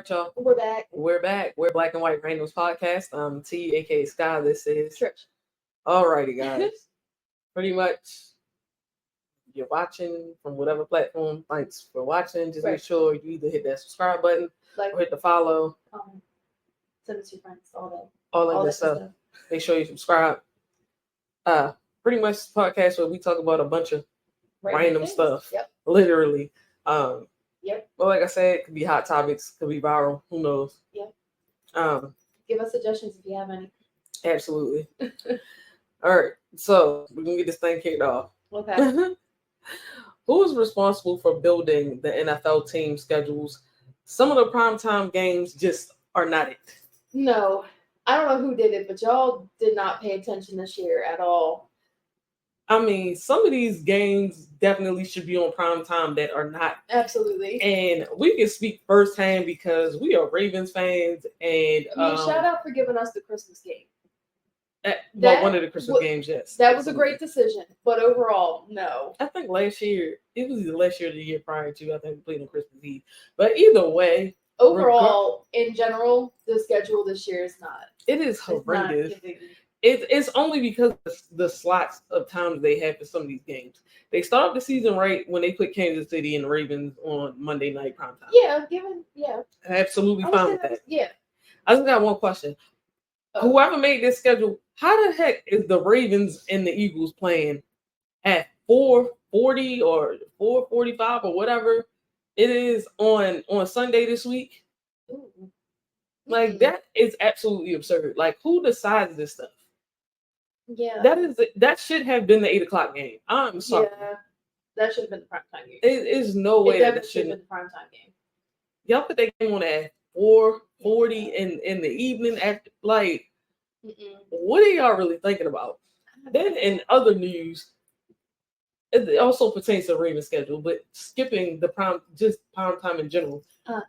right, y'all. We're back. We're back. We're Black and White Randomz podcast. T, aka Sky. This is Trish. Alrighty, guys. Pretty much, you're watching from whatever platform. Thanks for watching. Just make sure you either hit that subscribe button or hit the follow. Send it to your friends. All that good stuff. Make sure you subscribe. Pretty much podcast where we talk about a bunch of random stuff. Yep. Literally. Yep. But like I said, it could be hot topics, could be viral. Who knows? Yep. Give us suggestions if you have any. Absolutely. All right. So we're gonna get this thing kicked off. Okay. Who is responsible for building the NFL team schedules? Some of the primetime games just are not it. No. I don't know who did it, but y'all did not pay attention this year at all. I mean, some of these games definitely should be on prime time that are not. Absolutely. And we can speak firsthand because we are Ravens fans. And shout out for giving us the Christmas game. One of the Christmas games, yes. That was a great decision. But overall, no. I think last year, it was the last year or the year prior to, I think we played on Christmas Eve. But either way. Overall, in general, the schedule this year is not. It is horrendous. It's only because of the slots of times they have for some of these games. They start the season right when they put Kansas City and the Ravens on Monday night primetime. Yeah, Absolutely fine with that. Yeah. I just got one question. Whoever made this schedule, how the heck is the Ravens and the Eagles playing at 4:40 or 4:45 or whatever it is on Sunday this week? Ooh. Like, that is absolutely absurd. Like, who decides this stuff? Yeah. That should have been the 8:00 game. I'm sorry. Yeah. That should have been the primetime game. It is no way that should have been the primetime game. Y'all put that game on at 4:40 in the evening after, like, what are y'all really thinking about? Then in other news, it also pertains to the Ravens schedule, but skipping the prime time in general.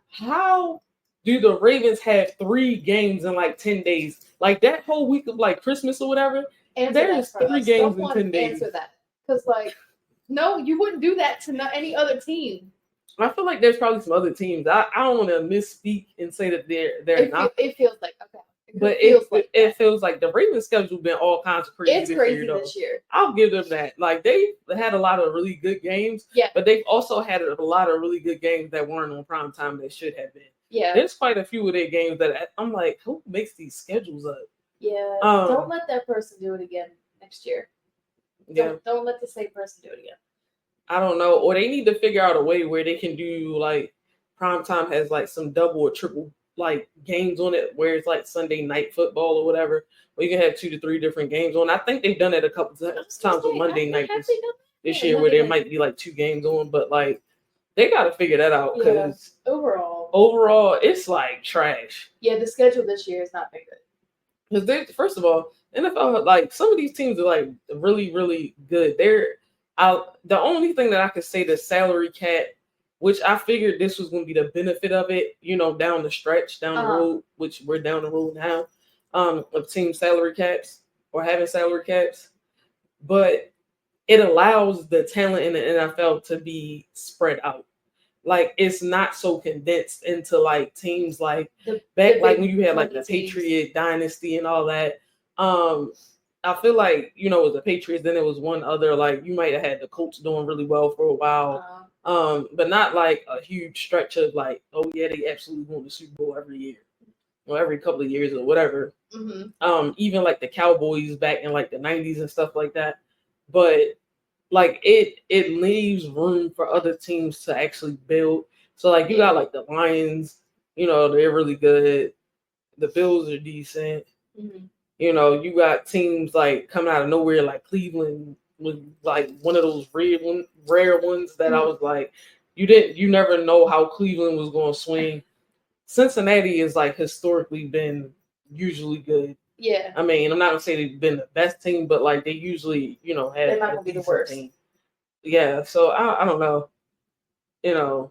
How do the Ravens have 3 games in like 10 days? Like that whole week of like Christmas or whatever, there's 3 games in 10 days. Answer that. Because no, you wouldn't do that to any other team. I feel like there's probably some other teams. I don't want to misspeak and say that they're not. It feels like, okay. But it feels like the Ravens schedule been all kinds of crazy. It's crazy this year. I'll give them that. Like, they had a lot of really good games. Yeah. But they've also had a lot of really good games that weren't on prime time that should have been. Yeah. There's quite a few of their games that I'm like, who makes these schedules up? Yeah. Don't let that person do it again next year. Don't let the same person do it again. I don't know. Or they need to figure out a way where they can do like prime time has like some double or triple like games on it where it's like Sunday night football or whatever, where you can have 2 to 3 different games on. I think they've done it a couple times with Monday night this year where there might be like 2 games on, but like they got to figure that out because overall it's like trash. Yeah, the schedule this year is not very good. Because first of all, NFL, like some of these teams are like really, really good. The only thing that I could say the salary cap, which I figured this was going to be the benefit of it, down the stretch, down the road, which we're down the road now, of team salary caps or having salary caps. But it allows the talent in the NFL to be spread out. Like, it's not so condensed into like teams like when you had like the Patriot dynasty and all that. I feel like, it was the Patriots, then it was one other, like you might have had the Colts doing really well for a while. But not like a huge stretch of like, oh yeah, they absolutely won the Super Bowl every year or every couple of years or whatever. Mm-hmm. Even like the Cowboys back in like the 90s and stuff like that. But like it leaves room for other teams to actually build. So like you got like the Lions, they're really good. The Bills are decent. Mm-hmm. You got teams like coming out of nowhere, like Cleveland was like one of those rare ones that I was like, you never know how Cleveland was going to swing. Cincinnati is like historically been usually good. Yeah. I mean, I'm not gonna say they've been the best team, but like they usually, have they're not gonna be the worst team. Yeah. So I don't know.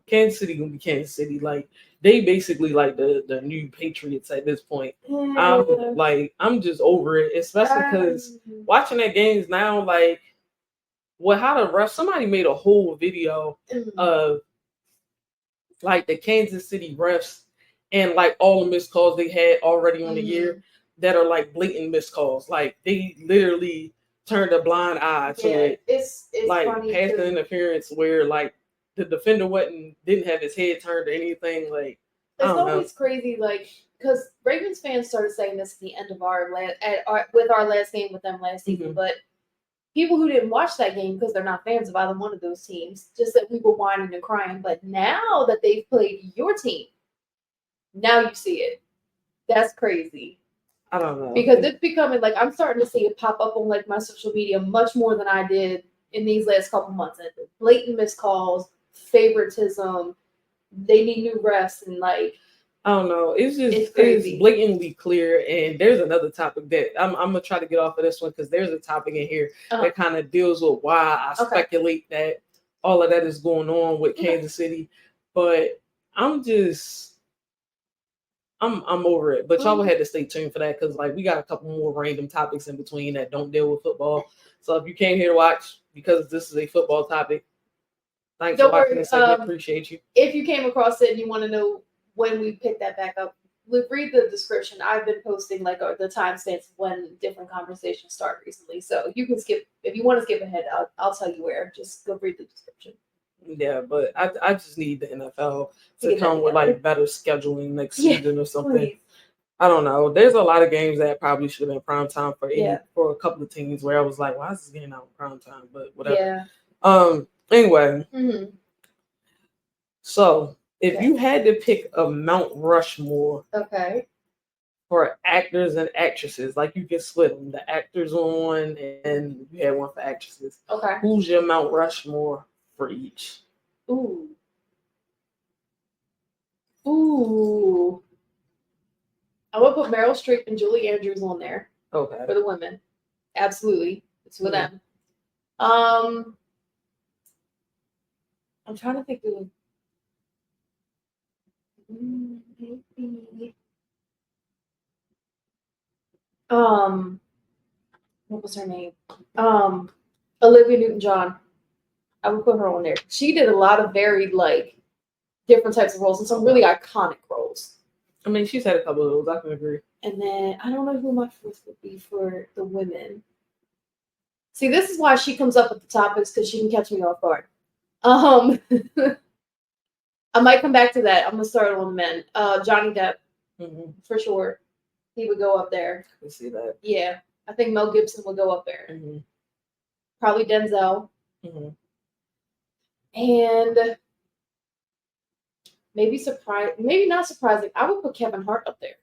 Kansas City gonna be Kansas City. Like they basically like the new Patriots at this point. I'm just over it, especially because watching that games now, like how the refs, somebody made a whole video of like the Kansas City refs and like all the missed calls they had already on the year that are like blatant missed calls. Like they literally turned a blind eye to it's like funny pass interference where like the defender didn't have his head turned or anything. Like it's always crazy, like because Ravens fans started saying this at the end of our last game with them last season, but people who didn't watch that game because they're not fans of either one of those teams just that we were whining and crying. But now that they've played your team, now you see it. That's crazy. I don't know. Because it's becoming like I'm starting to see it pop up on like my social media much more than I did in these last couple months. And blatant missed calls, favoritism, they need new refs, and like I don't know. It's blatantly clear. And there's another topic that I'm gonna try to get off of this one because there's a topic in here that kind of deals with why I speculate that all of that is going on with Kansas City. But I'm over it. But y'all had to stay tuned for that because like we got a couple more random topics in between that don't deal with football. So if you came here to watch because this is a football topic, thanks for watching this. I appreciate you. If you came across it and you want to know when we pick that back up, read the description. I've been posting like the timestamps when different conversations start recently. So you can skip if you want to skip ahead. I'll tell you where. Just go read the description. Yeah, but I just need the NFL to come with like better scheduling next season or something. Please. I don't know. There's a lot of games that probably should have been prime time for a couple of teams where I was like, why is this game out prime time? But whatever. Yeah. Anyway. So if you had to pick a Mount Rushmore for actors and actresses, like you can split them, the actors on one and you had one for actresses. Who's your Mount Rushmore for each? Ooh. I would put Meryl Streep and Julie Andrews on there. For the women. Absolutely. It's for them. I'm trying to think of what was her name? Olivia Newton-John. I would put her on there. She did a lot of very like different types of roles and some really iconic roles. I mean, she's had a couple of those. I can agree. And then I don't know who my fourth would be for the women. See, this is why she comes up with the topics because she can catch me off guard. I might come back to that. I'm gonna start on the men. Johnny Depp, for sure. He would go up there. I can see that. Yeah, I think Mel Gibson would go up there. Probably Denzel. And maybe not surprising. I would put Kevin Hart up there.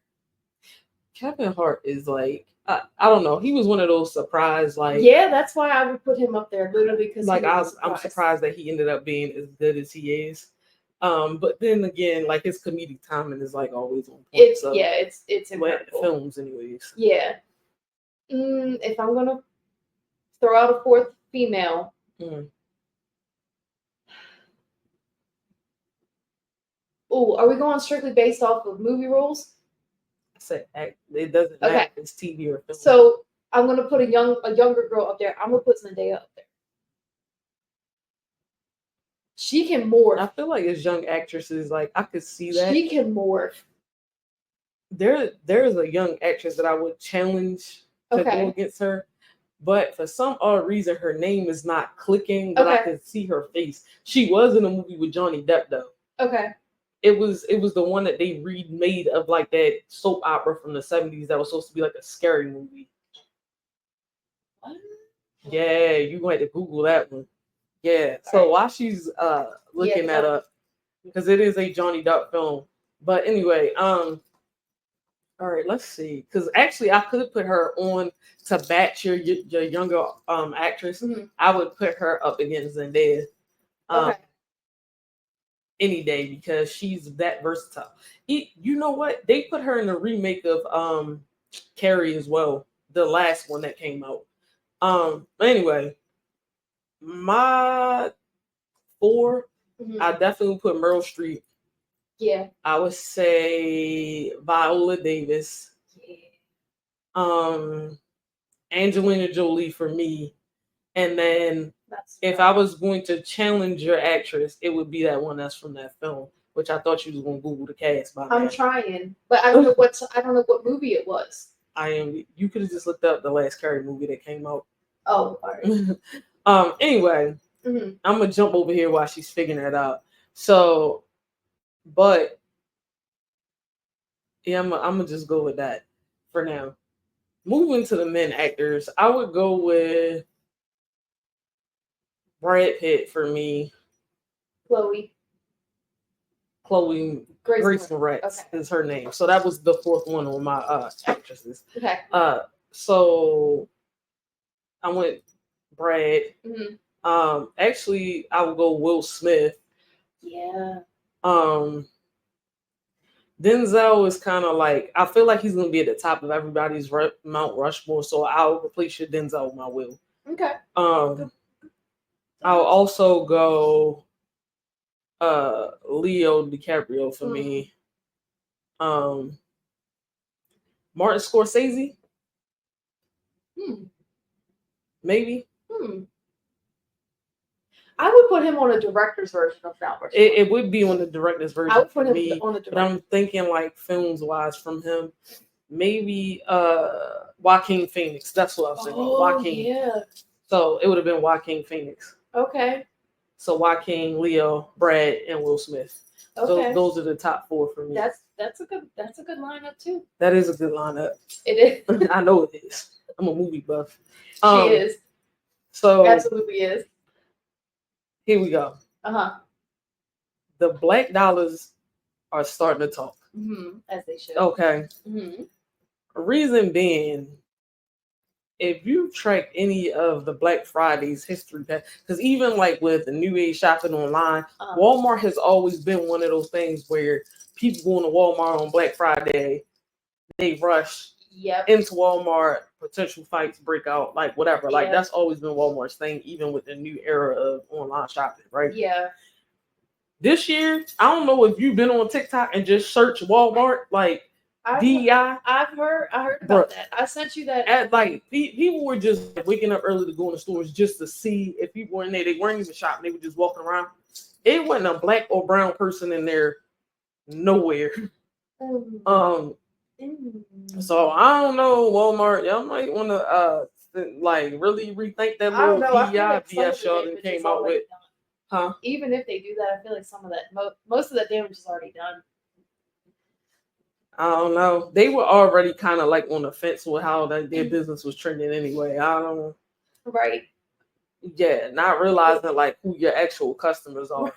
Kevin Hart is like I don't know. He was one of those surprise like. Yeah, that's why I would put him up there. Literally because like I'm surprised that he ended up being as good as he is. But then again, like his comedic timing is like always on point. It's incredible. Films, anyways. Yeah. If I'm gonna throw out a fourth female, are we going strictly based off of movie roles? I said it doesn't matter if it's TV or film. So I'm gonna put a younger girl up there. I'm gonna put Zendaya up there. She can morph. I feel like as young actresses, like I could see that. She can morph. There's a young actress that I would challenge to go against her. But for some odd reason, her name is not clicking, but I can see her face. She was in a movie with Johnny Depp, though. It was the one that they remade of like that soap opera from the 70s that was supposed to be like a scary movie. What? Yeah, you're going to have to Google that one. Yeah. So while she's looking that up, because it is a Johnny Depp film. But anyway, all right, let's see. Because actually, I could put her on to batch your younger actress. I would put her up against Zendaya any day because she's that versatile. You know what? They put her in the remake of Carrie as well, the last one that came out. Anyway, my 4, I definitely put Meryl Streep. Yeah. I would say Viola Davis. Yeah. Angelina Jolie for me. And then if I was going to challenge your actress, it would be that one that's from that film. which I thought you was gonna Google the cast by I'm now. trying, but I don't know what movie it was. You could have just looked up the last Carrie movie that came out. Oh, all right. Anyway, I'm gonna jump over here while she's figuring that out. So, but yeah, I'm gonna just go with that for now. Moving to the men actors, I would go with Brad Pitt for me. Chloe Grace Moretz is her name. So that was the fourth one on my actresses. Okay. So I went Brad. Mm-hmm. Actually, I would go Will Smith. Yeah. Denzel is kind of like, I feel like he's gonna be at the top of everybody's Mount Rushmore. So I'll replace your Denzel with my Will. Okay. I'll also go Leo DiCaprio for me. Martin Scorsese. Maybe. I would put him on a director's version of Mount Rushmore. It would be on the director's version. I would put him on the director's. But I'm thinking like films wise from him. Maybe Joaquin Phoenix. That's what I was saying. Joaquin. Yeah. So it would have been Joaquin Phoenix. Okay. So Joaquin, Leo, Brad, and Will Smith. Okay. Those are the top four for me. That's a good lineup too. That is a good lineup. It is. I know it is. I'm a movie buff. She is. So absolutely is. Here we go. The black dollars are starting to talk. As they should. Okay. Reason being, if you track any of the Black Friday's history, because even like with the new age shopping online, Walmart has always been one of those things where people going to Walmart on Black Friday, they rush into Walmart, potential fights break out, like whatever. Like that's always been Walmart's thing, even with the new era of online shopping, right? Yeah. This year, I don't know if you've been on TikTok and just search Walmart, like DEI. I heard about that. I sent you that. Like people were just waking up early to go in the stores just to see if people were in there. They weren't even shopping; they were just walking around. It wasn't a black or brown person in there nowhere. So I don't know, Walmart. Y'all might want to like really rethink that little DEI BS y'all that came out with. Huh? Even if they do that, I feel like some of that, most of that damage is already done. I don't know. They were already kind of like on the fence with how their business was trending anyway. I don't know. Right. Yeah, not realizing like who your actual customers are.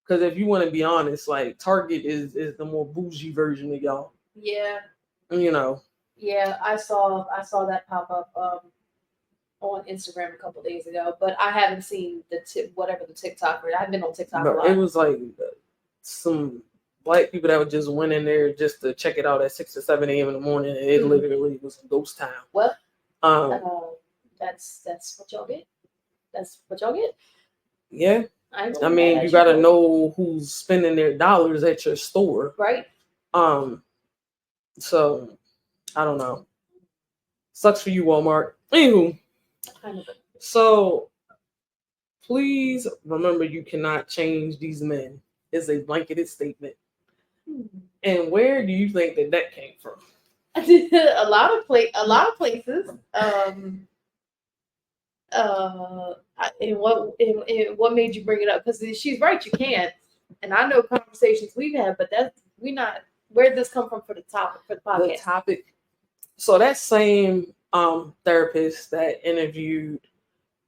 Because if you want to be honest, like Target is the more bougie version of y'all. Yeah. You know. Yeah, I saw that pop up on Instagram a couple days ago, but I haven't seen whatever the TikTok. I've been on TikTok a lot. It was like some black people that would just went in there just to check it out at 6 or 7 a.m. in the morning, and it literally was a ghost town. Well, that's what y'all get. That's what y'all get. Yeah. I mean, you gotta know who's spending their dollars at your store, right? So I don't know. Sucks for you, Walmart. Anywho, so please remember, you cannot change these men. It's a blanketed statement. And where do you think that came from? a lot of places. And what made you bring it up? Because she's right, you can't. And I know conversations we've had, but where did this come from for the topic, for the podcast? The topic. So that same therapist that interviewed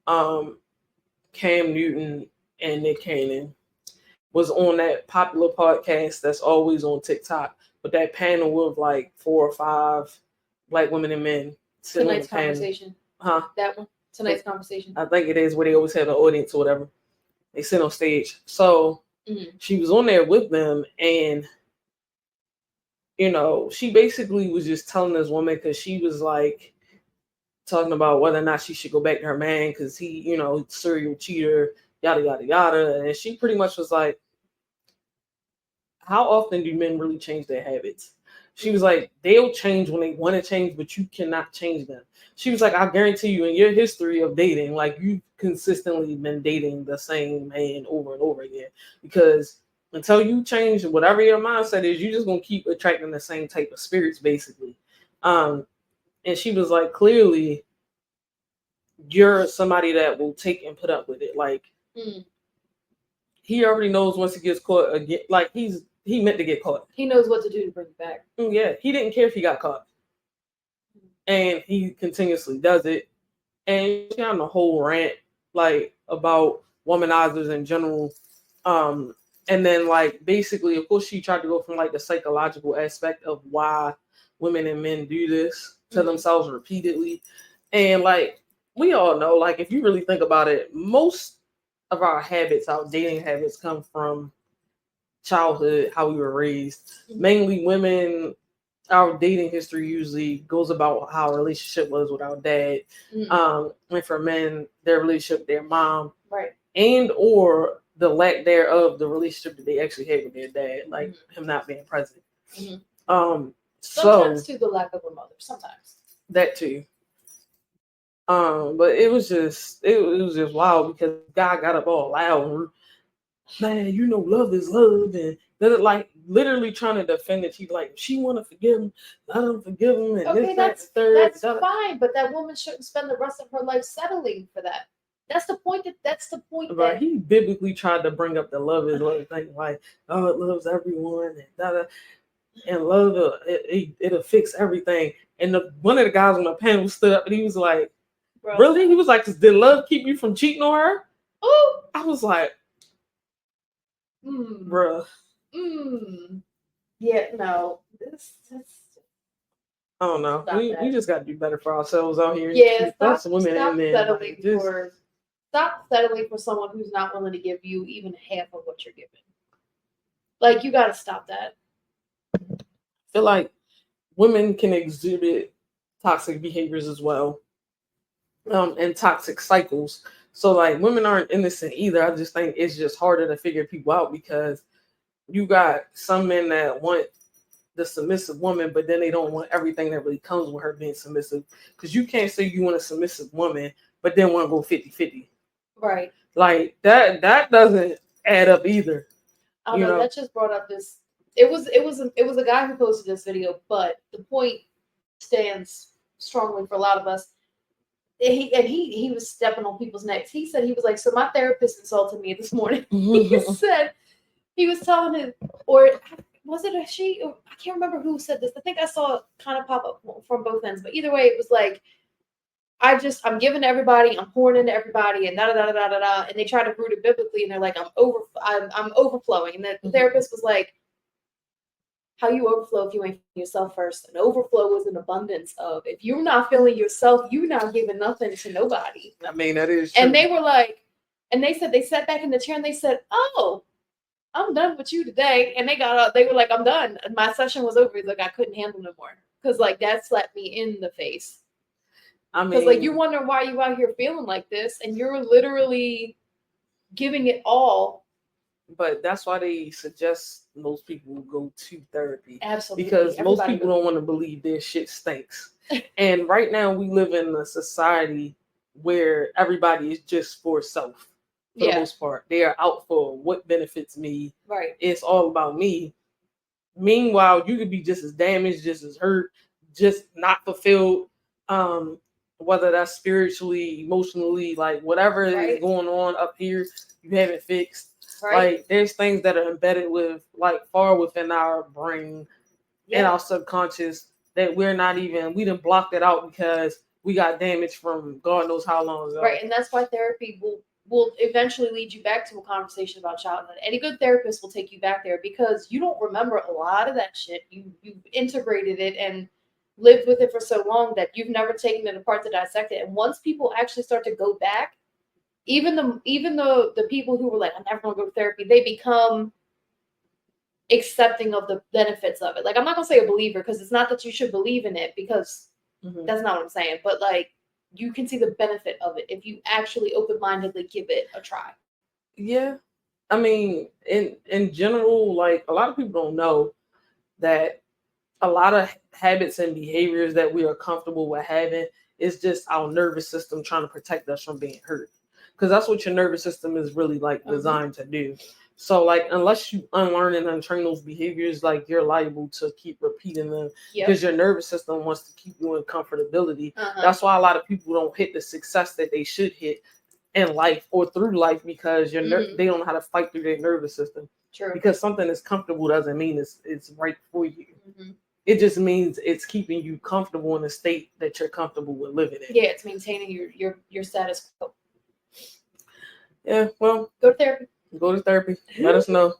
Cam Newton and Nick Cannon was on that popular podcast that's always on TikTok, but that panel with like 4 or 5 black women and men sitting Tonight's on the conversation. Huh? That one. Tonight's conversation. I think it is, where they always have an audience or whatever. They sit on stage. So she was on there with them, and you know, she basically was just telling this woman, because she was like talking about whether or not she should go back to her man because he, you know, serial cheater, yada yada yada. And she pretty much was like, how often do men really change their habits? She was like, they'll change when they want to change, but you cannot change them. She was like, I guarantee you, in your history of dating, like you've consistently been dating the same man over and over again, because until you change whatever your mindset is, you're just gonna keep attracting the same type of spirits, basically. And she was like, clearly, you're somebody that will take and put up with it. Like, he already knows once he gets caught again. Like, he meant to get caught. He knows what to do to bring it back. Yeah, he didn't care if he got caught, and he continuously does it. And she on the whole rant like about womanizers in general. And then like basically, of course, she tried to go from like the psychological aspect of why women and men do this to themselves repeatedly. And like we all know, like if you really think about it, most of our habits, our dating habits, come from childhood, how we were raised. Mainly women, our dating history usually goes about how our relationship was with our dad. And for men, their relationship with their mom. Right. And or the lack thereof, the relationship that they actually had with their dad, like him not being present. Sometimes to the lack of a mother. Sometimes. That too. But it was just wild because God got up all loud. Man, you know, love is love, and they're like literally trying to defend it. She's like, she want to forgive him, let him forgive him, and okay, that's fine, but that woman shouldn't spend the rest of her life settling for that. That's the point. Right. He biblically tried to bring up the love is love thing, like, oh, it loves everyone, and love it'll fix everything. And one of the guys on the panel stood up and he was like, really? He was like, did love keep you from cheating on her? Oh, I was like, bruh. Yeah, no. I don't know. We just got to do better for ourselves out here. Yeah, that's women and men. Stop settling for someone who's not willing to give you even half of what you're giving. Like, you got to stop that. I feel like women can exhibit toxic behaviors as well, and toxic cycles. So, like, women aren't innocent either. I just think it's just harder to figure people out because you got some men that want the submissive woman, but then they don't want everything that really comes with her being submissive. Because you can't say you want a submissive woman, but then want to go 50-50. Right. Like that doesn't add up either. I don't know. That just brought up this. It was a guy who posted this video, but the point stands strongly for a lot of us. He was stepping on people's necks. He said he was like, so my therapist insulted me this morning. He said he was telling him, or was it a she? I can't remember who said this. I think I saw it kind of pop up from both ends. But either way, it was like, I'm giving to everybody, I'm pouring into everybody, and da da da da da da. And they try to root it biblically, and they're like, I'm overflowing. And the therapist was like, how you overflow if you ain't feeling yourself first? An overflow is an abundance of. If you're not feeling yourself, you're not giving nothing to nobody. I mean, that is true. And they were like, and they said they sat back in the chair and they said, oh, I'm done with you today. And they got up, they were like, I'm done. And my session was over. Like, I couldn't handle no more. Because like that slapped me in the face. I mean, because like you wonder why you out here feeling like this, and you're literally giving it all. But that's why they suggest most people go to therapy. Absolutely. Because most people don't want to believe their shit stinks. And right now we live in a society where everybody is just for self. For the most part. They are out for what benefits me. Right. It's all about me. Meanwhile, you could be just as damaged, just as hurt, just not fulfilled. Whether that's spiritually, emotionally, like whatever is going on up here, you haven't fixed. Right. Like there's things that are embedded with like far within our brain and our subconscious that we didn't block that out because we got damaged from God knows how long ago. Right. And that's why therapy will eventually lead you back to a conversation about childhood. Any good therapist will take you back there because you don't remember a lot of that shit. You've integrated it and lived with it for so long that you've never taken it apart to dissect it. And once people actually start to go back, even the people who were like, I'm never gonna go to therapy, they become accepting of the benefits of it. Like, I'm not gonna say a believer because it's not that you should believe in it because that's not what I'm saying. But like, you can see the benefit of it if you actually open-mindedly give it a try. Yeah, I mean, in general, like a lot of people don't know that a lot of habits and behaviors that we are comfortable with having is just our nervous system trying to protect us from being hurt. Because that's what your nervous system is really like designed to do. So, like, unless you unlearn and untrain those behaviors, like, you're liable to keep repeating them because your nervous system wants to keep you in comfortability. That's why a lot of people don't hit the success that they should hit in life or through life because they don't know how to fight through their nervous system. True. Because something is comfortable doesn't mean it's right for you. It just means it's keeping you comfortable in a state that you're comfortable with living in. Yeah, it's maintaining your status quo. Yeah, well, go to therapy. Go to therapy. Let us know.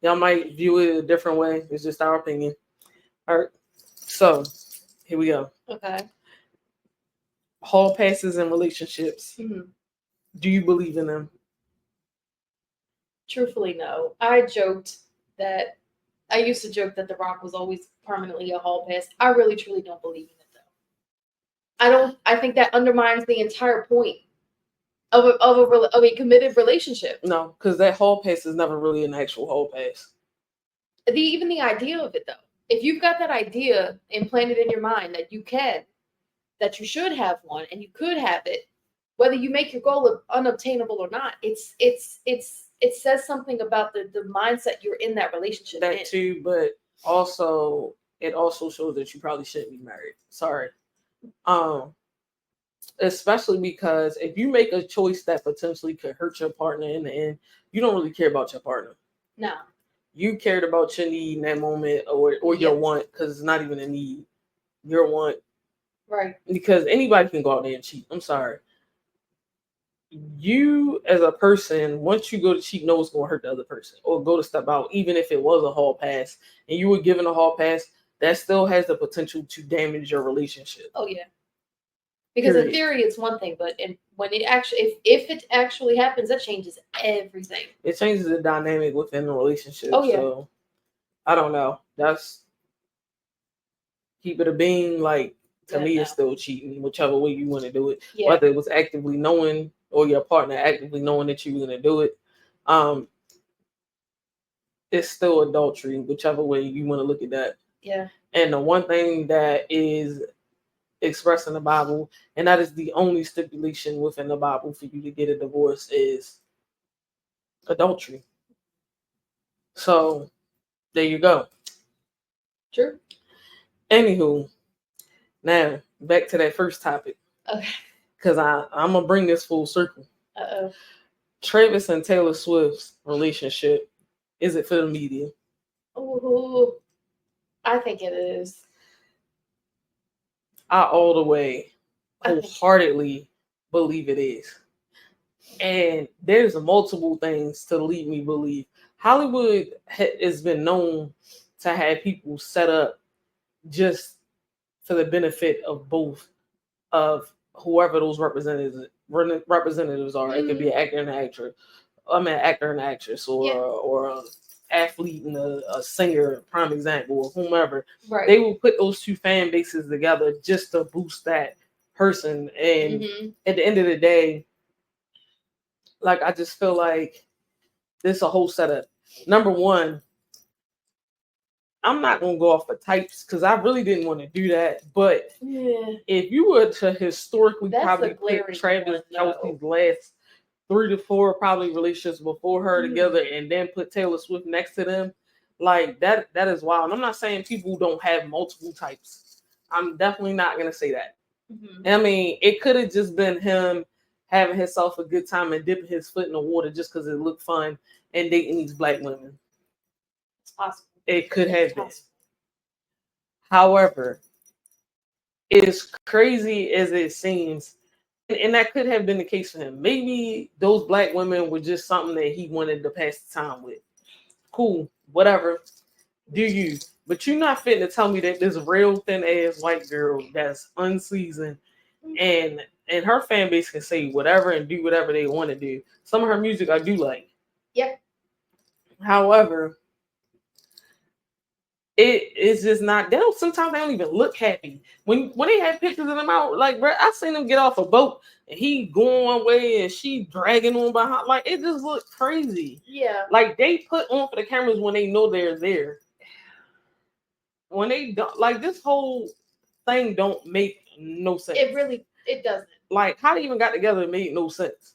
Y'all might view it a different way. It's just our opinion. All right. So, here we go. Okay. Hall passes in relationships. Do you believe in them? Truthfully, no. I used to joke that The Rock was always permanently a hall pass. I really, truly don't believe in it, though. I think that undermines the entire point of a committed relationship. No, because that hall pass is never really an actual hall pass. Even the idea of it, though. If you've got that idea implanted in your mind that you should have one and you could have it, whether you make your goal unobtainable or not, it says something about the mindset you're in that relationship. That too, but also it also shows that you probably shouldn't be married. Sorry. Especially because if you make a choice that potentially could hurt your partner in the end, you don't really care about your partner. No. You cared about your need in that moment or your want, because it's not even a need. Your want. Right. Because anybody can go out there and cheat. I'm sorry. You as a person, once you go to cheat, know it's going to hurt the other person or go to step out, even if it was a hall pass and you were given a hall pass, that still has the potential to damage your relationship. Oh, yeah. Because in theory, it's one thing, but when it actually, if it actually happens, that changes everything. It changes the dynamic within the relationship. Oh, yeah. So, I don't know. That's keep it a bean. Like, to me, it's still cheating, whichever way you want to do it. Yeah. Whether it was actively knowing or your partner actively knowing that you were going to do it. It's still adultery, whichever way you want to look at that. Yeah. And the one thing that is expressed in the Bible, and that is the only stipulation within the Bible for you to get a divorce, is adultery. So there you go. True. Anywho, now back to that first topic. Okay. Because I'm gonna bring this full circle. Uh-oh. Travis and Taylor Swift's relationship, is it for the media? Oh, I think it is. I all the way wholeheartedly believe it is. And there's multiple things to lead me believe. Hollywood has been known to have people set up just for the benefit of both of whoever those representatives are. It could be an actor and an actress. Actor and actress, or an athlete and a singer, prime example, or whomever. Right. They will put those two fan bases together just to boost that person. And at the end of the day, like, I just feel like this is a whole setup. Number one, I'm not going to go off of types because I really didn't want to do that. But if you were to historically probably put Travis Kelce's last 3 to 4 probably relationships before her together and then put Taylor Swift next to them, like that is wild. And I'm not saying people don't have multiple types. I'm definitely not going to say that. I mean, it could have just been him having himself a good time and dipping his foot in the water just because it looked fun and dating these black women. It's possible. It could have been. However, as crazy as it seems, and that could have been the case for him. Maybe those black women were just something that he wanted to pass the time with. Cool, whatever. Do you? But you're not fitting to tell me that this real thin ass white girl that's unseasoned and her fan base can say whatever and do whatever they want to do. Some of her music I do like. Yep. However, it's just not. Sometimes they don't even look happy when they have pictures of them out. Like, bro, I seen them get off a boat and he going one way and she dragging on behind. Like, it just looked crazy. Yeah. Like, they put on for the cameras when they know they're there. When they don't, like, this whole thing don't make no sense. It doesn't. Like, how they even got together made no sense.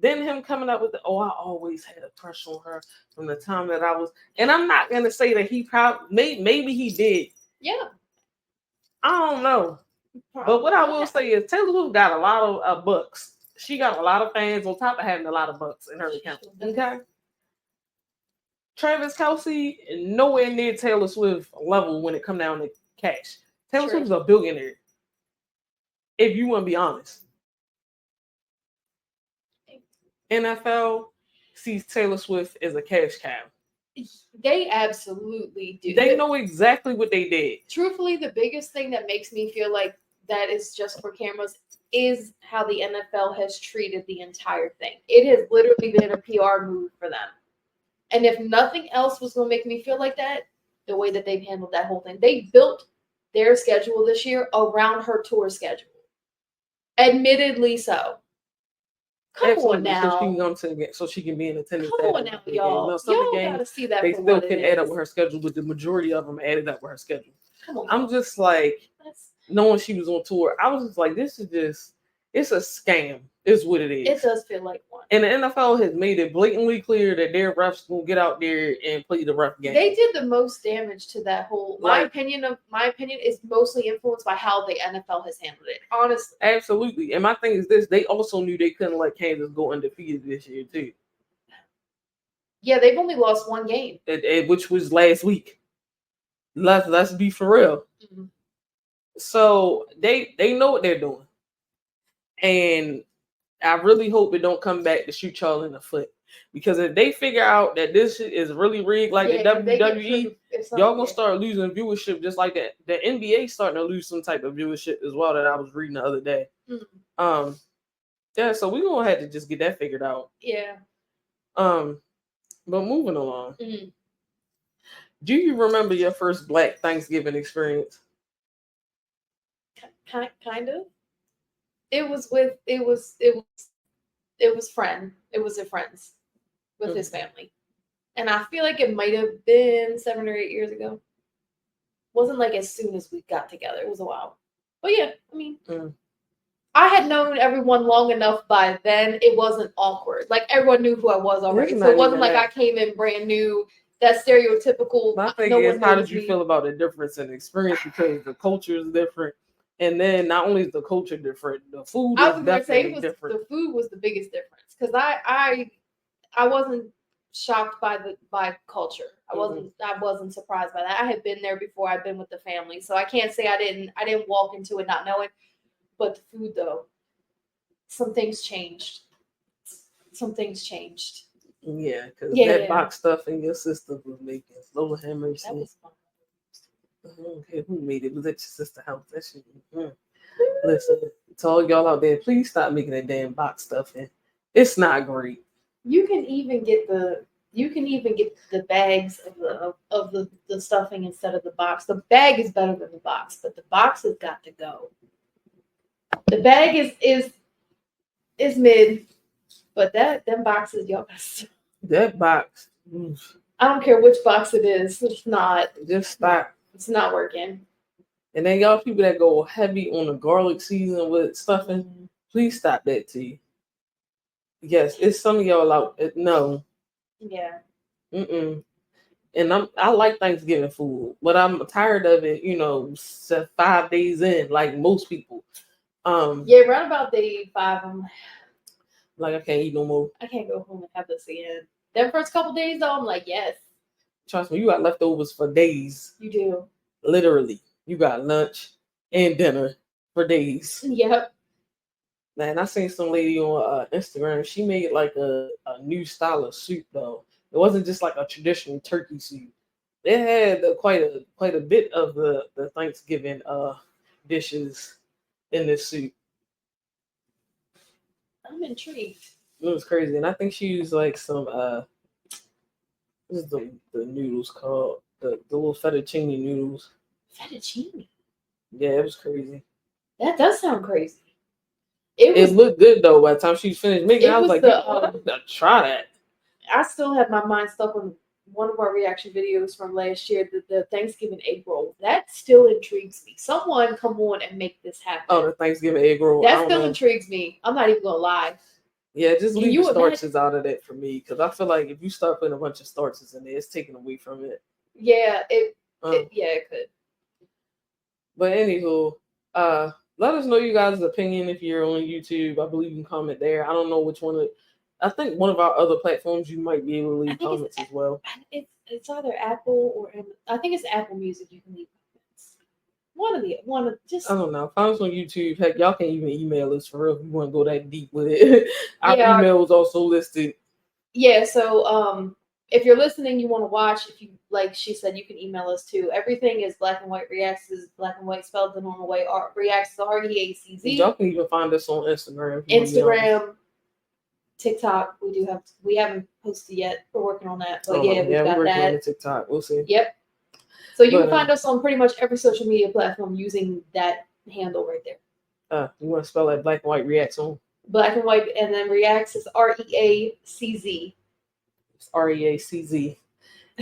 Then him coming up with I always had a crush on her from the time that I was, and I'm not gonna say that he probably maybe he did. Yeah. I don't know. But what I will say is Taylor Swift got a lot of books. She got a lot of fans on top of having a lot of bucks in her account. Okay. Travis Kelce nowhere near Taylor Swift level when it come down to cash. Taylor Swift is a billionaire. If you want to be honest. NFL sees Taylor Swift as a cash cow. They absolutely do. They know exactly what they did. Truthfully, the biggest thing that makes me feel like that is just for cameras is how the NFL has treated the entire thing. It has literally been a PR move for them. And if nothing else was going to make me feel like that, the way that they've handled that whole thing. They built their schedule this year around her tour schedule. Admittedly so. Come on now. So she can come to so she can be in attendance. Come on now, y'all. Y'all gotta see that. They still can add up with her schedule, but the majority of them added up with her schedule. Come on. I'm just like, knowing she was on tour, I was just like, this is just, it's a scam, is what it is. It does feel like one. And the NFL has made it blatantly clear that their refs will get out there and play the ref game. They did the most damage to that whole. My opinion is mostly influenced by how the NFL has handled it. Honestly, absolutely. And my thing is this: they also knew they couldn't let Kansas go undefeated this year too. Yeah, they've only lost one game, which was last week. Let's be for real. Mm-hmm. So they know what they're doing, and I really hope it don't come back to shoot y'all in the foot, because if they figure out that this shit is really rigged like the WWE, y'all gonna start losing viewership just like that. The NBA starting to lose some type of viewership as well that I was reading the other day. Mm-hmm. Yeah, so we're gonna have to just get that figured out. Yeah. But moving along. Mm-hmm. Do you remember your first Black Thanksgiving experience? Kind of. It was a friends with his family. And I feel like it might have been 7 or 8 years ago. Wasn't like as soon as we got together. It was a while. But yeah, I mean, I had known everyone long enough by then. It wasn't awkward. Like everyone knew who I was already. So it wasn't like I came in brand new. That stereotypical. My thing is, how did you feel about the difference in experience? Because the culture is different. And then not only is the culture different, the food is definitely different. The food was the biggest difference, because I wasn't shocked by culture. I wasn't surprised by that. I had been there before. I'd been with the family, so I can't say I didn't walk into it not knowing. But the food, though, some things changed. Yeah, because that box stuffing your sister was making. Lord have mercy. That was fun. Okay, who made it? Was that your sister house? That shit. Listen, to all y'all out there, please stop making that damn box stuffing. It's not great. You can even get the bags of the stuffing instead of the box. The bag is better than the box, but the box has got to go. The bag is mid, but them boxes, y'all. That box. I don't care which box it is. It's not. Just stop. It's not working. And then y'all people that go heavy on the garlic season with stuffing, please stop that too. Yes, it's some of y'all out. No. Yeah. And I like Thanksgiving food, but I'm tired of it. 5 days in, like most people. Yeah, around about day 5, I'm like, I can't eat no more. I can't go home and have this again. Them first couple days though, I'm like, yes. Trust me, you got leftovers for days. You do. Literally. You got lunch and dinner for days. Yep. Man, I seen some lady on Instagram. She made like a new style of soup though. It wasn't just like a traditional turkey soup. It had quite a bit of the Thanksgiving dishes in this soup. I'm intrigued. It was crazy. And I think she used like some what is the noodles called? The little fettuccine noodles. Fettuccine? Yeah, it was crazy. That does sound crazy. It looked good though. By the time she finished making it, I was like, I'm gonna try that. I still have my mind stuck on one of our reaction videos from last year, the Thanksgiving egg roll. That still intrigues me. Someone come on and make this happen. Oh, the Thanksgiving egg roll. That still intrigues me. I'm not even gonna lie. Yeah, just Can leave you the starches out of that for me, because I feel like if you start putting a bunch of starches in there, it's taken away from it. Yeah, it could. But anywho, let us know you guys' opinion if you're on YouTube. I believe you can comment there. I don't know which one. I think one of our other platforms you might be able to leave comments as well. It's either Apple or I think it's Apple Music. You can leave comments. Just I don't know. Find us on YouTube. Heck, y'all can't even email us for real if you want to go that deep with it. Our email was also listed. Yeah, so if you're listening, you want to watch, if you like she said, you can email us too. Everything is Black and White Reacts, is Black and White spelled the normal way. Reacts is REACZ. Y'all can even find us on Instagram. Instagram, TikTok. We haven't posted yet. We're working on that. But we've got we're that. working on TikTok. We'll see. Yep. So you can find us on pretty much every social media platform using that handle right there. You want to spell that Black and White Reacts on? Black and White, and then Reacts is REACZ. It's REACZ.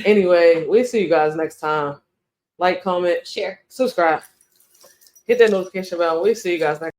Anyway, we'll see you guys next time. Like, comment, share, subscribe, hit that notification bell. We'll see you guys next time.